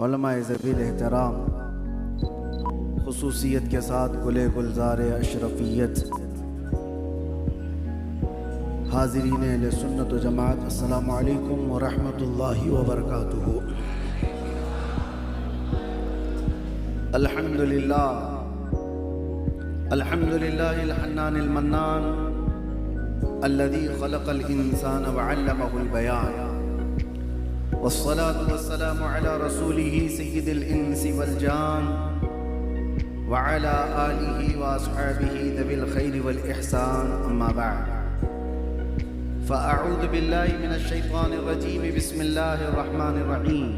علماء ذویل احترام، خصوصیت کے ساتھ گلے گلزار اشرفیت، حاضرین اہل سنت و جماعت، السلام علیکم ورحمۃ اللہ وبرکاتہ۔ الحمدللہ الحنان المنان الذي خلق الإنسان وعلمه البيان، والصلاة والسلام على رسوله سيد الإنس والجان وعلى آله وأصحابه ذوي الخير والإحسان، أما بعد فأعوذ بالله من الشيطان الرجيم، بسم الله الرحمن الرحيم۔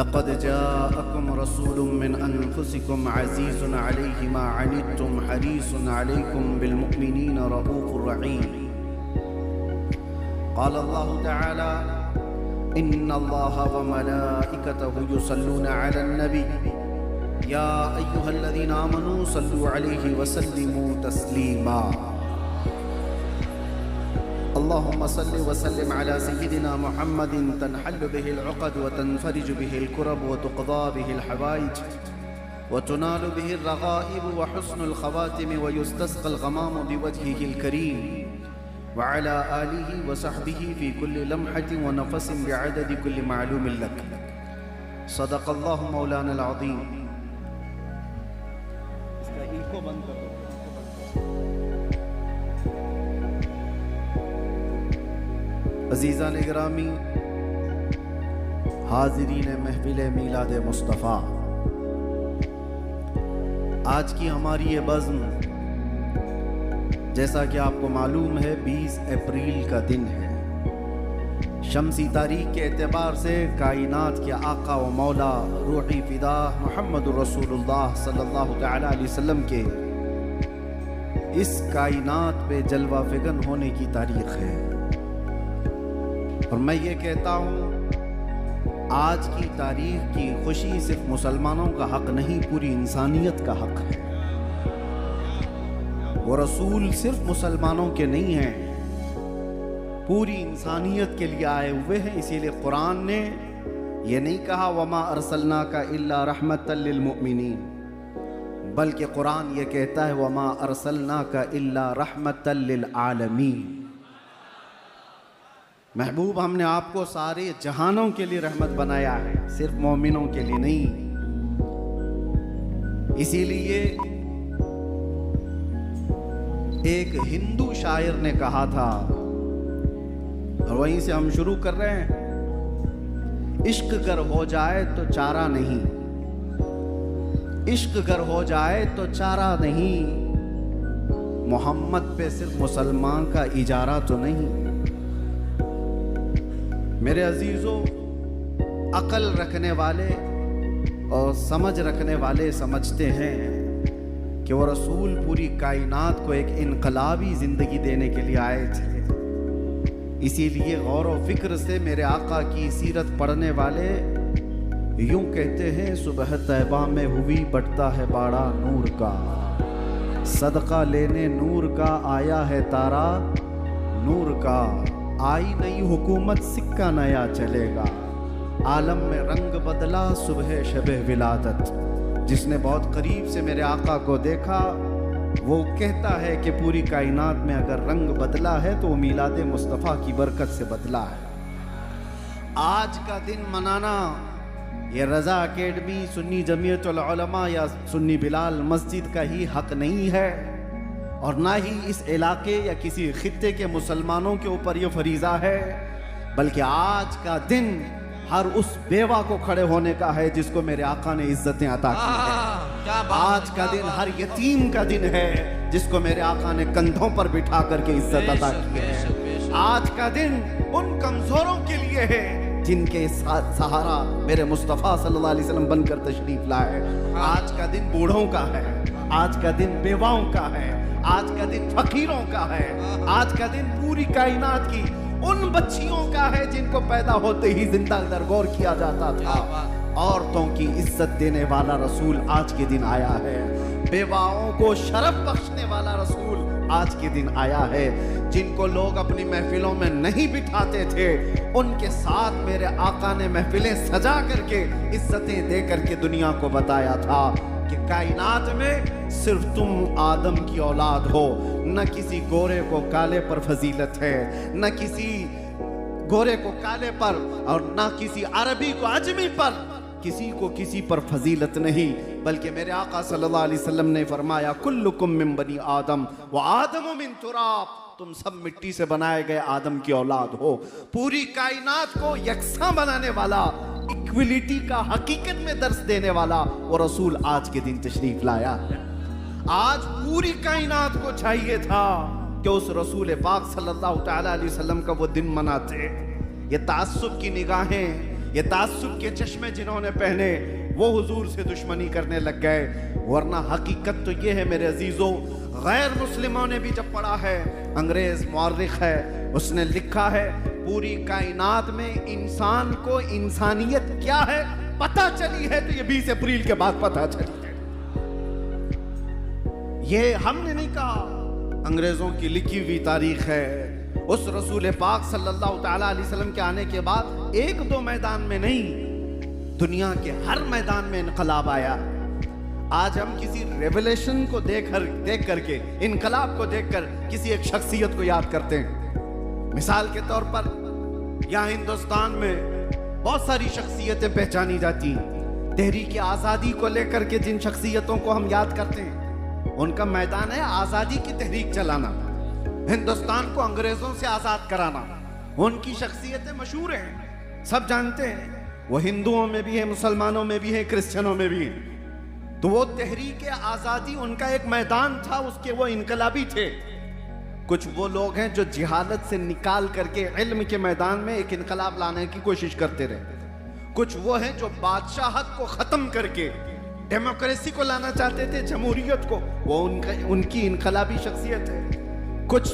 لقد جاءكم رسول من أنفسكم عزيز عليه ما عنتم حريص عليكم بالمؤمنين رؤوف رحيم۔ قال الله تعالى: إن الله وملائكته يصلون على النبي يا أيها الذين آمنوا صلوا عليه وسلموا تسليما۔ اللهم صل وسلم على سيدنا محمد تنحل به العقد وتنفرج به الكرب وتقضى به الحوائج وتنال به الرغائب وحسن الخواتم ويستسقى الغمام بوجهه الكريم وعلى آله وصحبه في كل لمحة ونفس بعدد كل معلوم لك، صدق الله مولانا العظيم۔ اس کا ایکو بند کر دو۔ عزیزان گرامی، حاضرین محفل میلاد مصطفیٰ، آج کی ہماری یہ بزم، جیسا کہ آپ کو معلوم ہے 20 اپریل کا دن ہے۔ شمسی تاریخ کے اعتبار سے کائنات کے آقا و مولا روحی فدا محمد رسول اللہ صلی اللہ تعالی علیہ وسلم کے اس کائنات پہ جلوہ فگن ہونے کی تاریخ ہے۔ اور میں یہ کہتا ہوں، آج کی تاریخ کی خوشی صرف مسلمانوں کا حق نہیں، پوری انسانیت کا حق ہے۔ وہ رسول صرف مسلمانوں کے نہیں ہیں، پوری انسانیت کے لیے آئے ہوئے ہیں۔ اسی لیے قرآن نے یہ نہیں کہا وَمَا أَرْسَلْنَاكَ إِلَّا رَحْمَةً لِّلْمُؤْمِنِينَ، بلکہ قرآن یہ کہتا ہے وَمَا أَرْسَلْنَاكَ إِلَّا رَحْمَةً لِّلْعَالَمِينَ۔ محبوب، ہم نے آپ کو سارے جہانوں کے لیے رحمت بنایا ہے، صرف مومنوں کے لیے نہیں۔ اسی لیے ایک ہندو شاعر نے کہا تھا، اور وہیں سے ہم شروع کر رہے ہیں، عشق گر ہو جائے تو چارہ نہیں، عشق گر ہو جائے تو چارہ نہیں، محمد پہ صرف مسلمان کا اجارہ تو نہیں۔ میرے عزیزوں، عقل رکھنے والے اور سمجھ رکھنے والے سمجھتے ہیں کہ وہ رسول پوری کائنات کو ایک انقلابی زندگی دینے کے لیے آئے تھے۔ اسی لیے غور و فکر سے میرے آقا کی سیرت پڑھنے والے یوں کہتے ہیں، صبح طیبہ میں ہوئی بٹتا ہے باڑا نور کا، صدقہ لینے نور کا آیا ہے تارا نور کا، آئی نئی حکومت سکہ نیا چلے گا، عالم میں رنگ بدلا صبح شب ولادت۔ جس نے بہت قریب سے میرے آقا کو دیکھا وہ کہتا ہے کہ پوری کائنات میں اگر رنگ بدلا ہے تو وہ میلاد مصطفیٰ کی برکت سے بدلا ہے۔ آج کا دن منانا یہ رضا اکیڈمی، سنی جمعیت العلماء یا سنی بلال مسجد کا ہی حق نہیں ہے، اور نہ ہی اس علاقے یا کسی خطے کے مسلمانوں کے اوپر یہ فریضہ ہے، بلکہ آج کا دن ہر اس بیوہ کو کھڑے ہونے کا ہے جس کو میرے آقا نے عزتیں عطا کی ہیں۔ آج کا دن ہر یتیم کا دن ہے جس کو میرے آقا نے کندھوں پر بٹھا کر کے عزت عطا کی ہے۔ آج کا دن ان کمزوروں کے لیے ہے جن کے سہارا میرے مصطفیٰ صلی اللہ علیہ وسلم بن کر تشریف لائے۔ آج کا دن بوڑھوں کا ہے، آج کا دن بیواؤں کا ہے، آج کا دن فقیروں کا ہے، آج کا دن پوری کائنات کی ان بچیوں کا ہے جن کو پیدا ہوتے ہی زندہ درگور کیا جاتا تھا۔ عورتوں کی عزت دینے والا رسول آج کے دن آیا ہے، بیواؤں کو شرف بخشنے والا رسول آج کے دن آیا ہے۔ جن کو لوگ اپنی محفلوں میں نہیں بٹھاتے تھے، ان کے ساتھ میرے آقا نے محفلیں سجا کر کے عزتیں دے کر کے دنیا کو بتایا تھا کہ کائنات میں صرف تم آدم کی اولاد ہو، نہ کسی گورے کو کالے پر فضیلت ہے، نہ کسی گورے کو کالے پر اور نہ کسی عربی کو عجمی پر، کسی کو کسی پر فضیلت نہیں، بلکہ میرے آقا صلی اللہ علیہ وسلم نے فرمایا کلکم من بنی آدم وآدم من تراب، تم سب مٹی سے بنائے گئے آدم کی اولاد ہو۔ پوری کائنات کو یکساں بنانے والا، ایکویلٹی کا حقیقت میں درس دینے والا وہ رسول آج کے دن تشریف لایا ہے۔ آج پوری کائنات کو چاہیے تھا کہ اس رسول پاک صلی اللہ تعالیٰ علیہ وسلم کا وہ دن مناتے۔ یہ تعصب کی نگاہیں، یہ تعصب کے چشمے جنہوں نے پہنے وہ حضور سے دشمنی کرنے لگ گئے، ورنہ حقیقت تو یہ ہے میرے عزیزو، غیر مسلموں نے بھی جب پڑھا ہے، انگریز مورخ ہے، اس نے لکھا ہے پوری کائنات میں انسان کو انسانیت کیا ہے پتہ چلی ہے تو یہ 20 اپریل کے بعد پتہ چلی ہے۔ یہ ہم نے نہیں کہا، انگریزوں کی لکھی ہوئی تاریخ ہے۔ اس رسول پاک صلی اللہ تعالیٰ علیہ وسلم کے آنے کے بعد ایک دو میدان میں نہیں، دنیا کے ہر میدان میں انقلاب آیا۔ آج ہم کسی ریولیشن کو دیکھ کر کے، انقلاب کو دیکھ کر کسی ایک شخصیت کو یاد کرتے ہیں۔ مثال کے طور پر یہاں ہندوستان میں بہت ساری شخصیتیں پہچانی جاتی ہیں۔ تحریک آزادی کو لے کر کے جن شخصیتوں کو ہم یاد کرتے ہیں، ان کا میدان ہے آزادی کی تحریک چلانا، ہندوستان کو انگریزوں سے آزاد کرانا۔ ان کی شخصیتیں مشہور ہیں، سب جانتے ہیں، وہ ہندوؤں میں بھی ہیں، مسلمانوں میں بھی ہیں، کرسچنوں میں بھی ہیں۔ تو وہ تحریک آزادی ان کا ایک میدان تھا، اس کے وہ انقلابی تھے۔ کچھ وہ لوگ ہیں جو جہالت سے نکال کر کے علم کے میدان میں ایک انقلاب لانے کی کوشش کرتے رہے۔ کچھ وہ ہیں جو بادشاہت کو ختم کر کے ڈیموکریسی کو لانا چاہتے تھے، جمہوریت کو، وہ ان کی انقلابی شخصیت ہے۔ کچھ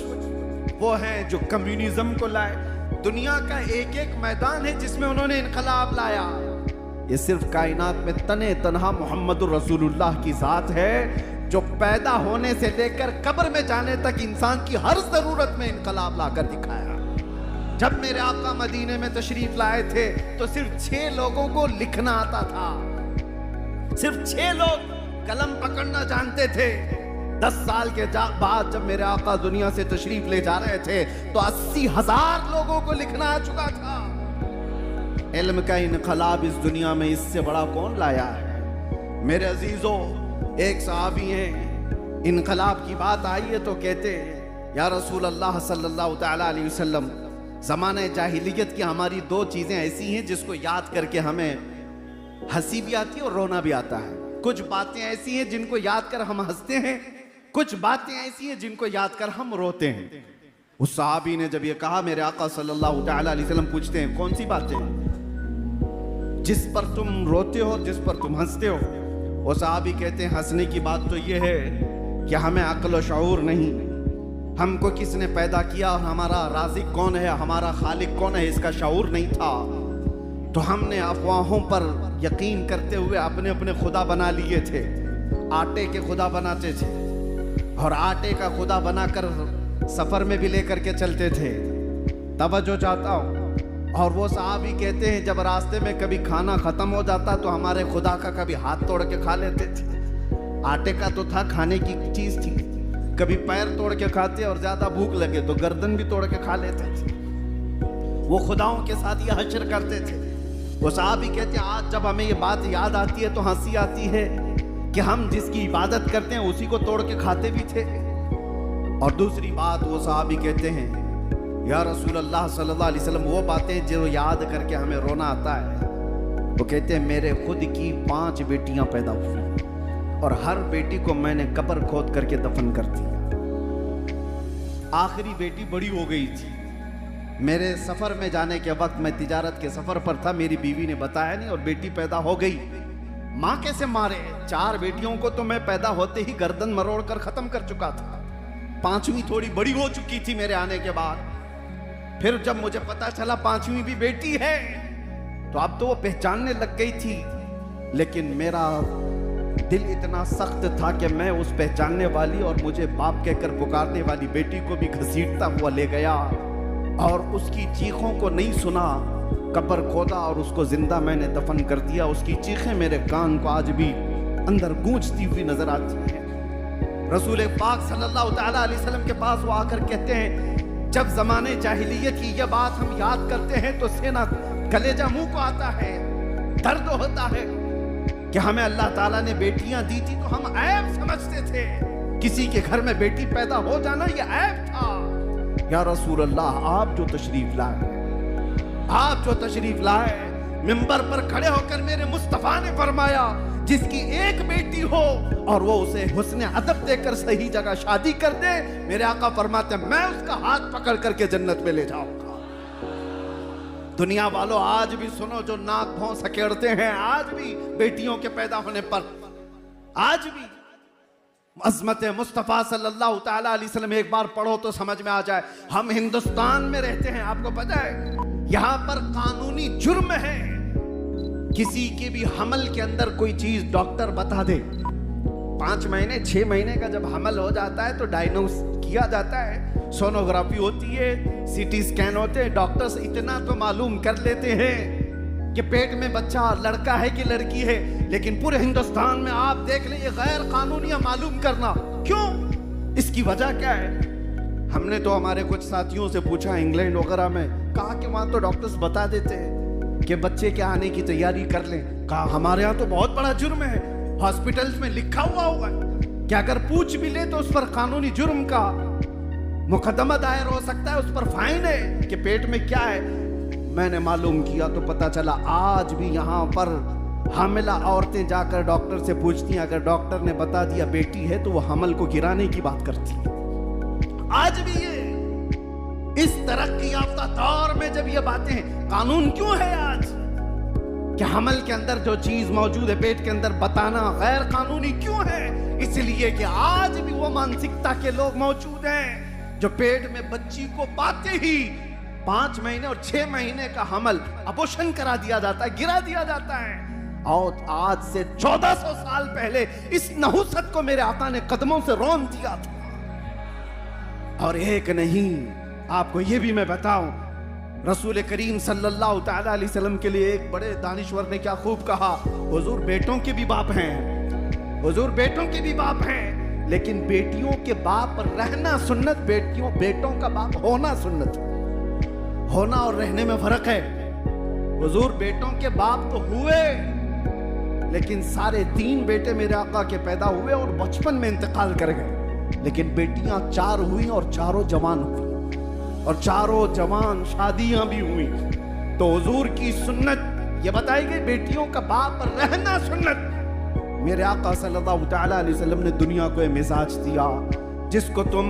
وہ ہیں جو کمیونزم کو لائے۔ دنیا کا ایک ایک میدان ہے جس میں انہوں نے انقلاب لایا۔ یہ صرف کائنات میں تنے تنہا محمد الرسول اللہ کی ذات ہے جو پیدا ہونے سے لے کر قبر میں جانے تک انسان کی ہر ضرورت میں انقلاب لا کر دکھایا۔ جب میرے آقا مدینے میں تشریف لائے تھے تو صرف 6 لوگوں کو لکھنا آتا تھا، صرف 6 لوگ قلم پکڑنا جانتے تھے۔ 10 سال کے بعد جب میرے آقا دنیا سے تشریف لے جا رہے تھے تو 80,000 لوگوں کو لکھنا آ چکا تھا۔ علم کا انقلاب اس دنیا میں اس سے بڑا کون لایا ہے؟ میرے عزیزو، ایک صحابی ہیں، انقلاب کی بات آئی ہے تو کہتے ہیں یا رسول اللہ صلی اللہ تعالیٰ علیہ وسلم، زمانہ جاہلیت کی ہماری 2 چیزیں ایسی ہیں جس کو یاد کر کے ہمیں ہنسی بھی آتی ہے اور رونا بھی آتا ہے۔ کچھ باتیں ایسی ہیں جن کو یاد کر ہم ہنستے ہیں، کچھ باتیں ایسی ہیں جن کو یاد کر ہم روتے ہیں۔ اس صحابی نے جب یہ کہا، میرے آقا صلی اللہ تعالیٰ علیہ وسلم پوچھتے ہیں کون سی باتیں جس پر تم روتے ہو، جس پر تم ہنستے ہو؟ وہ صحابی کہتے ہیں ہنسنے کی بات تو یہ ہے کہ ہمیں عقل و شعور نہیں، ہم کو کس نے پیدا کیا، ہمارا رازق کون ہے، ہمارا خالق کون ہے، اس کا شعور نہیں تھا، تو ہم نے افواہوں پر یقین کرتے ہوئے اپنے اپنے خدا بنا لیے تھے۔ آٹے کے خدا بناتے تھے اور آٹے کا خدا بنا کر سفر میں بھی لے کر کے چلتے تھے۔ توجہ چاہتا ہوں۔ اور وہ صحابی کہتے ہیں جب راستے میں کبھی کھانا ختم ہو جاتا تو ہمارے خدا کا کبھی ہاتھ توڑ کے کھا لیتے تھے۔ آٹے کا تو تھا، کھانے کی چیز تھی، کبھی پیر توڑ کے کھاتے اور زیادہ بھوک لگے تو گردن بھی توڑ کے کھا لیتے تھے۔ وہ خداؤں کے ساتھ یہ حشر کرتے تھے۔ وہ صحابی کہتے ہیں آج جب ہمیں یہ بات یاد آتی ہے تو ہنسی آتی ہے کہ ہم جس کی عبادت کرتے ہیں اسی کو توڑ کے کھاتے بھی تھے۔ اور دوسری بات وہ صحابی کہتے ہیں یا رسول اللہ صلی اللہ علیہ وسلم، وہ باتیں جو یاد کر کے ہمیں رونا آتا ہے، وہ کہتے ہیں میرے خود کی 5 بیٹیاں پیدا ہوئی اور ہر بیٹی کو میں نے قبر کھود کر کے دفن کر دیا۔ آخری بیٹی بڑی ہو گئی تھی، میرے سفر میں جانے کے وقت میں تجارت کے سفر پر تھا، میری بیوی نے بتایا نہیں اور بیٹی پیدا ہو گئی۔ ماں کیسے مارے؟ 4 بیٹیوں کو تو میں پیدا ہوتے ہی گردن مروڑ کر ختم کر چکا تھا، 5ویں تھوڑی بڑی ہو چکی تھی میرے آنے کے بعد۔ پھر جب مجھے پتا چلا 5ویں بھی بیٹی ہے تو اب تو وہ پہچاننے لگ گئی تھی، لیکن میرا دل اتنا سخت تھا کہ میں اس پہچاننے والی اور مجھے باپ کہہ کر پکارنے والی بیٹی کو بھی گھسیٹتا ہوا لے گیا اور اس کی چیخوں کو نہیں سنا، قبر کھودا اور اس کو زندہ میں نے دفن کر دیا۔ اس کی چیخیں میرے کان کو آج بھی اندر گونجتی ہوئی نظر آتی ہیں۔ رسول پاک صلی اللہ تعالیٰ علیہ وسلم کے پاس وہ آ کر کہتے ہیں، جب زمانے جاہلیت کی یہ بات ہم یاد کرتے ہیں تو سینہ کلیجہ منہ کو آتا ہے، درد ہوتا ہے کہ ہمیں اللہ تعالیٰ نے بیٹیاں دی تھی تو ہم عیب سمجھتے تھے، کسی کے گھر میں بیٹی پیدا ہو جانا یہ عیب تھا۔ یا رسول اللہ، آپ جو تشریف لائے منبر پر کھڑے ہو کر میرے مصطفیٰ نے فرمایا جس کی ایک بیٹی ہو اور وہ اسے حسن ادب دے کر صحیح جگہ شادی کر دے، میرے آقا فرماتے ہیں میں اس کا ہاتھ پکڑ کر کے جنت میں لے جاؤں گا۔ دنیا والوں آج بھی سنو، جو ناک بھون سکیڑتے ہیں آج بھی بیٹیوں کے پیدا ہونے پر، آج بھی عظمت مصطفیٰ صلی اللہ تعالیٰ علیہ وسلم ایک بار پڑھو تو سمجھ میں آ جائے۔ ہم ہندوستان میں رہتے ہیں، آپ کو پتہ ہے یہاں پر قانونی جرم ہے کسی کے بھی حمل کے اندر کوئی چیز ڈاکٹر بتا دے، 5 مہینے 6 مہینے کا جب حمل ہو جاتا ہے تو ڈائنوس کیا جاتا ہے، سونوگرافی ہوتی ہے، سی ٹی سکین ہوتے ہیں، ڈاکٹرز اتنا تو معلوم کر لیتے ہیں کہ پیٹ میں بچہ لڑکا ہے کہ لڑکی ہے، لیکن پورے ہندوستان میں آپ دیکھ لیں یہ غیر قانونی معلوم کرنا، کیوں؟ اس کی وجہ کیا ہے؟ ہم نے تو ہمارے کچھ ساتھیوں سے پوچھا انگلینڈ وغیرہ میں، کہا کہ وہاں تو ڈاکٹرز بتا دیتے ہیں کہ بچے کے آنے کی تیاری کر لیں۔ کہا ہمارے ہاں تو بہت بڑا جرم ہے، ہاسپٹلز میں لکھا ہوا ہوگا کہ اگر پوچھ بھی لے تو اس پر قانونی جرم کا مقدمہ دائر ہو سکتا ہے، اس پر فائن ہے کہ پیٹ میں کیا ہے۔ میں نے معلوم کیا تو پتا چلا آج بھی یہاں پر حاملہ عورتیں جا کر ڈاکٹر سے پوچھتی ہیں، اگر ڈاکٹر نے بتا دیا بیٹی ہے تو وہ حمل کو گرانے کی بات کرتی ہے۔ آج بھی یہ اس ترقی یافتہ دور میں جب یہ باتیں ہیں، قانون کیوں ہے آج کہ حمل کے اندر جو چیز موجود ہے پیٹ کے اندر بتانا غیر قانونی کیوں ہے؟ اس لیے کہ آج بھی وہ مانسکتا کے لوگ موجود ہیں جو پیٹ میں بچی کو پاتے ہی 5 مہینے اور 6 مہینے کا حمل ابورشن کرا دیا جاتا ہے، گرا دیا جاتا ہے۔ اور آج سے 1400 سال پہلے اس نحوست کو میرے آقا نے قدموں سے رون دیا تھا۔ اور ایک نہیں، آپ کو یہ بھی میں بتاؤں، رسول کریم صلی اللہ تعالیٰ علیہ وسلم کے لیے ایک بڑے دانشور نے کیا خوب کہا، حضور بیٹوں کے بھی باپ ہیں، حضور بیٹوں کے بھی باپ ہیں، لیکن بیٹیوں کے باپ رہنا سنت، بیٹوں کا باپ ہونا سنت، ہونا اور رہنے میں فرق ہے۔ حضور بیٹوں کے باپ تو ہوئے، لیکن سارے 3 بیٹے میرے آقا کے پیدا ہوئے اور بچپن میں انتقال کر گئے، لیکن بیٹیاں 4 ہوئیں اور چاروں جوان ہوئیں، اور چاروں جوان شادیاں بھی ہوئیں۔ تو حضور کی سنت یہ بتائی گئی بیٹیوں کا باپ رہنا سنت۔ میرے آقا صلی اللہ تعالیٰ علیہ وسلم نے دنیا کو یہ مزاج دیا جس کو تم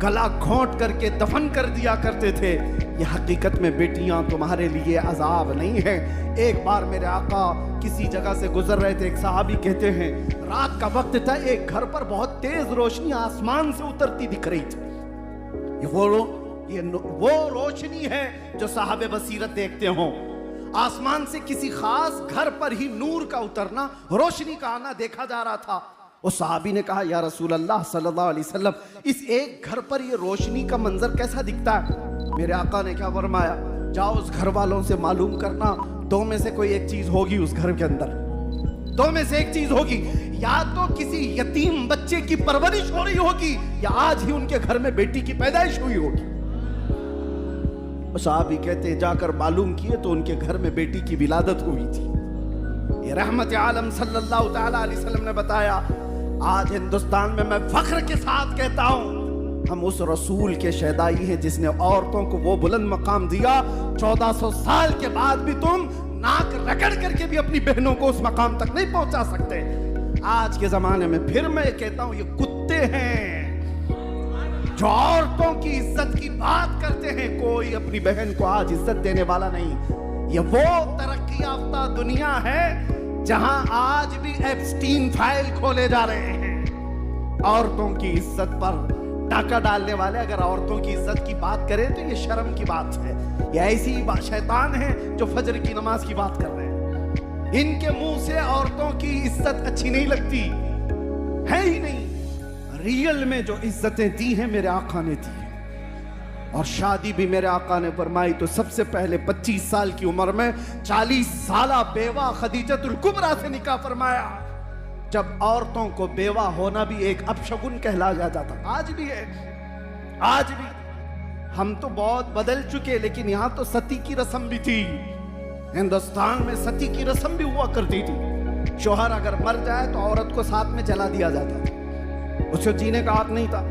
گلا گھونٹ کر کے دفن کر دیا کرتے تھے، یہ حقیقت میں بیٹیاں تمہارے لیے عذاب نہیں ہیں۔ ایک بار میرے آقا کسی جگہ سے گزر رہے تھے، ایک صحابی کہتے ہیں رات کا وقت تھا، ایک گھر پر بہت تیز روشنی آسمان سے اترتی دکھ رہی تھی۔ یہ وہ روشنی ہے جو صاحب بصیرت دیکھتے ہوں، آسمان سے کسی خاص گھر پر ہی نور کا اترنا، روشنی کا آنا دیکھا جا رہا تھا۔ اس صحابی نے کہا یا رسول اللہ صلی اللہ علیہ وسلم، اس ایک گھر پر یہ روشنی کا منظر کیسا دکھتا ہے؟ میرے آقا نے کیا فرمایا، جاؤ اس گھر والوں سے معلوم کرنا، 2 میں سے کوئی ایک چیز ہوگی اس گھر کے اندر، 2 میں سے ایک چیز ہوگی، یا تو کسی یتیم بچے کی پرورش ہو رہی ہوگی یا آج ہی ان کے گھر میں بیٹی کی پیدائش ہوئی ہوگی۔ صحابی کہتے ہیں جا کر معلوم کیے تو ان کے گھر میں بیٹی کی ولادت ہوئی تھی۔ یہ رحمت عالم صلی اللہ تعالیٰ علیہ وسلم نے بتایا۔ آج ہندوستان میں فخر کے ساتھ کہتا ہوں ہم اس رسول کے شیدائی ہیں جس نے عورتوں کو وہ بلند مقام دیا، 1400 سال کے بعد بھی تم ناک رگڑ کر کے بھی اپنی بہنوں کو اس مقام تک نہیں پہنچا سکتے۔ آج کے زمانے میں پھر میں کہتا ہوں یہ کتے ہیں جو عورتوں کی عزت کی بات کرتے ہیں، کوئی اپنی بہن کو آج عزت دینے والا نہیں۔ یہ وہ ترقی یافتہ دنیا ہے جہاں آج بھی ایپسٹین فائل کھولے جا رہے ہیں۔ عورتوں کی عزت پر ڈاکہ ڈالنے والے اگر عورتوں کی عزت کی بات کریں تو یہ شرم کی بات ہے۔ یہ ایسی شیطان ہیں جو فجر کی نماز کی بات کر رہے ہیں، ان کے منہ سے عورتوں کی عزت اچھی نہیں لگتی ہے ہی نہیں. ریئل میں جو عزتیں دی ہیں میرے آقا نے دی ہیں. اور شادی بھی میرے آقا نے فرمائی تو سب سے پہلے 25 سال کی عمر میں 40 سالہ بیوہ خدیجۃ الکبریٰ سے نکاح فرمایا. جب عورتوں کو بیوہ ہونا بھی ایک اپشگن کہلا جاتا تھا. آج بھی ہے, آج بھی. ہم تو بہت بدل چکے, لیکن یہاں تو ستی کی رسم بھی تھی. ہندوستان میں ستی کی رسم بھی ہوا کرتی تھی. شوہر اگر مر جائے تو عورت کو ساتھ میں جلا دیا جاتا تھا. اس کو جینے کا حق نہیں تھا.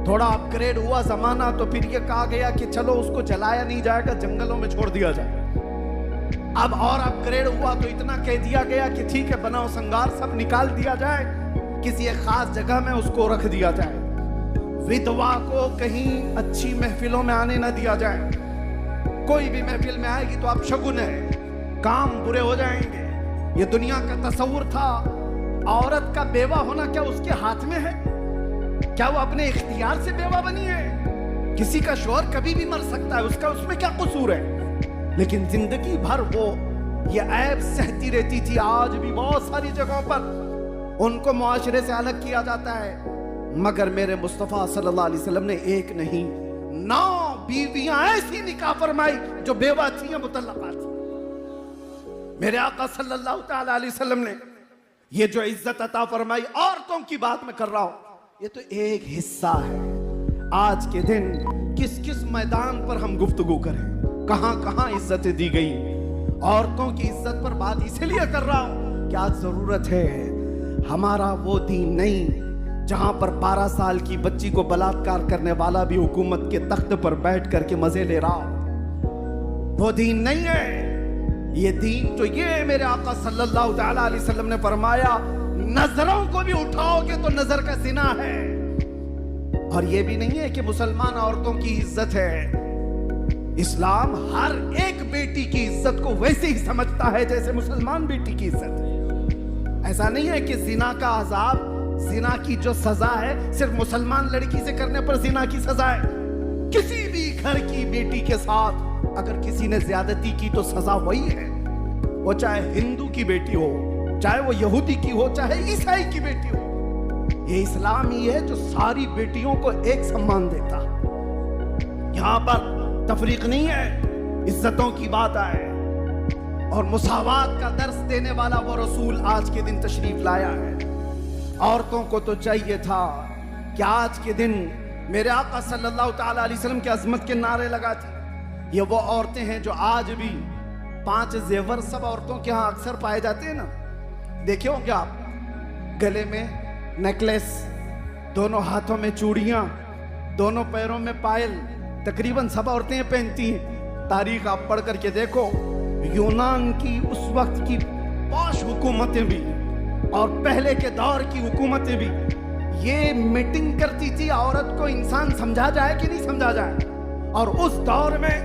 تھوڑا اپ گریڈ ہوا زمانہ تو پھر یہ کہا گیا کہ چلو اس کو جلایا نہیں جائے گا, جنگلوں میں چھوڑ دیا جائے. اب اور اپ گریڈ ہوا تو اتنا کہہ دیا گیا کہ ٹھیک ہے بناؤ سنگار سب نکال دیا جائے, کسی ایک خاص جگہ میں اس کو رکھ دیا جائے. ودوا کو کہیں اچھی محفلوں میں آنے نہ دیا جائے. کوئی بھی محفل میں آئے گی تو اب شگن ہے, کام برے ہو جائیں گے. یہ دنیا کا تصور تھا. عورت کا بیوہ ہونا کیا اس کے ہاتھ میں ہے؟ کیا وہ اپنے اختیار سے بیوہ بنی ہے؟ کسی کا شوہر کبھی بھی مر سکتا ہے, اس میں کیا قصور ہے؟ لیکن زندگی بھر وہ یہ عیب سہتی رہتی تھی. آج بھی بہت ساری جگہوں پر ان کو معاشرے سے الگ کیا جاتا ہے, مگر میرے مصطفیٰ صلی اللہ علیہ وسلم نے ایک نہیں 9 بیویاں ایسی نکاح فرمائی جو بیوہ تھی یا مطلقہ تھی. میرے آقا صلی اللہ تعالی علیہ وسلم نے یہ جو عزت عطا فرمائی, عورتوں کی بات میں کر رہا ہوں, یہ تو ایک حصہ ہے. آج کے دن کس کس میدان پر ہم گفتگو کریں, کہاں کہاں عزتیں دی گئی. عورتوں کی عزت پر بات اس لیے کر رہا ہوں کہ آج ضرورت ہے. ہمارا وہ دین نہیں جہاں پر 12 سال کی بچی کو بلاತ್ಕಾರ کرنے والا بھی حکومت کے تخت پر بیٹھ کر کے مزے لے رہا. وہ دین نہیں ہے. یہ دین جو یہ میرے آقا صلی اللہ تعالی علیہ وسلم نے فرمایا نظروں کو بھی اٹھاؤ گے تو نظر کا زنا ہے. اور یہ بھی نہیں ہے کہ مسلمان عورتوں کی عزت ہے. اسلام ہر ایک بیٹی کی عزت کو ویسے ہی سمجھتا ہے جیسے مسلمان بیٹی کی عزت ہے. ایسا نہیں ہے کہ زنا کا عذاب, زنا کی جو سزا ہے صرف مسلمان لڑکی سے کرنے پر زنا کی سزا ہے. کسی بھی گھر کی بیٹی کے ساتھ اگر کسی نے زیادتی کی تو سزا وہی ہے. وہ چاہے ہندو کی بیٹی ہو, چاہے وہ یہودی کی ہو, چاہے عیسائی کی بیٹی ہو. یہ اسلام ہی ہے جو ساری بیٹیوں کو ایک سمان دیتا. یہاں پر تفریق نہیں ہے, عزتوں کی بات آئے اور مساوات کا درس دینے والا وہ رسول آج کے دن تشریف لایا ہے. عورتوں کو تو چاہیے تھا کہ آج کے دن میرے آقا صلی اللہ تعالی علیہ وسلم کی عظمت کے نعرے لگاتی. یہ وہ عورتیں ہیں جو آج بھی 5 زیور سب عورتوں کے ہاں اکثر پائے جاتے ہیں نا. دیکھے ہوں گے آپ, گلے میں نیکلیس, دونوں ہاتھوں میں چوڑیاں, دونوں پیروں میں پائل, تقریباً سب عورتیں پہنتی ہیں. تاریخ آپ پڑھ کر کے دیکھو, یونان کی اس وقت کی پاش حکومتیں بھی اور پہلے کے دور کی حکومتیں بھی یہ میٹنگ کرتی تھی عورت کو انسان سمجھا جائے کہ نہیں سمجھا جائے. اور اس دور میں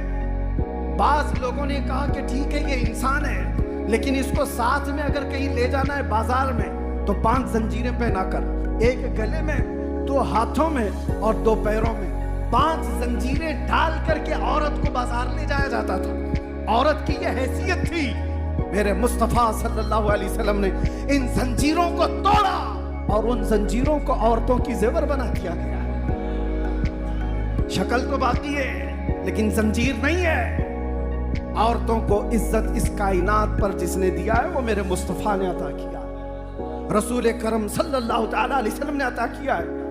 بعض لوگوں نے کہا کہ ٹھیک ہے یہ انسان ہے, لیکن اس کو ساتھ میں اگر کہیں لے جانا ہے بازار میں تو 5 زنجیریں پہنا کر, ایک گلے میں, 2 ہاتھوں میں اور 2 پیروں میں 5 زنجیریں ڈال کر کے عورت کو بازار لے جایا جاتا تھا. عورت کی یہ حیثیت تھی. میرے مصطفیٰ صلی اللہ علیہ وسلم نے ان زنجیروں کو توڑا اور ان زنجیروں کو عورتوں کی زیور بنا دیا گیا. شکل تو باقی ہے لیکن زنجیر نہیں ہے. عورتوں کو عزت اس کائنات پر جس نے دیا ہے وہ میرے مصطفیٰ نے عطا کیا, رسول کرم صلی اللہ تعالی علیہ وسلم نے عطا کیا ہے.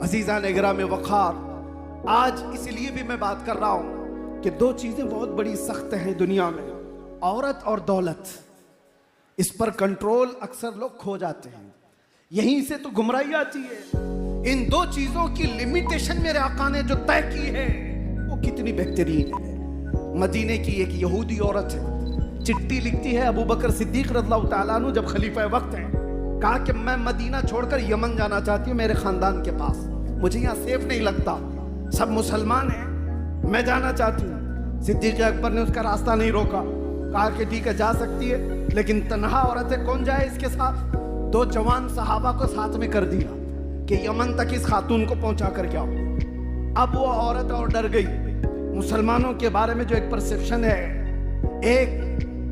عزیزان گرام وقار, آج اس لیے بھی میں بات کر رہا ہوں کہ 2 چیزیں بہت بڑی سخت ہیں دنیا میں, عورت اور دولت. اس پر کنٹرول اکثر لوگ کھو جاتے ہیں, یہیں سے تو گمراہی آتی ہے. ان 2 چیزوں کی لمیٹیشن میرے آقا نے جو طے کی ہے وہ کتنی بہترین ہے. مدینے کی ایک یہودی عورت ہے, چٹھی لکھتی ہے ابو بکر صدیق رضی اللہ تعالیٰ عنہ جب خلیفہ وقت ہیں, کہا کہ میں مدینہ چھوڑ کر یمن جانا چاہتی ہوں میرے خاندان کے پاس, مجھے یہاں سیف نہیں لگتا, سب مسلمان ہیں, میں جانا چاہتی ہوں. صدیق اکبر نے اس کا راستہ نہیں روکا, کہا کہ ٹھیک ہے جا سکتی ہے, لیکن تنہا عورت ہے کون جائے اس کے ساتھ. 2 جوان صحابہ کو ساتھ میں کر دیا کہ یمن تک اس خاتون کو پہنچا کر کے آؤ. اب وہ عورت اور ڈر گئی. مسلمانوں کے بارے میں جو ایک پرسیپشن ہے, ایک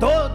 2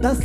10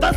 10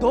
2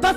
10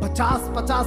50-50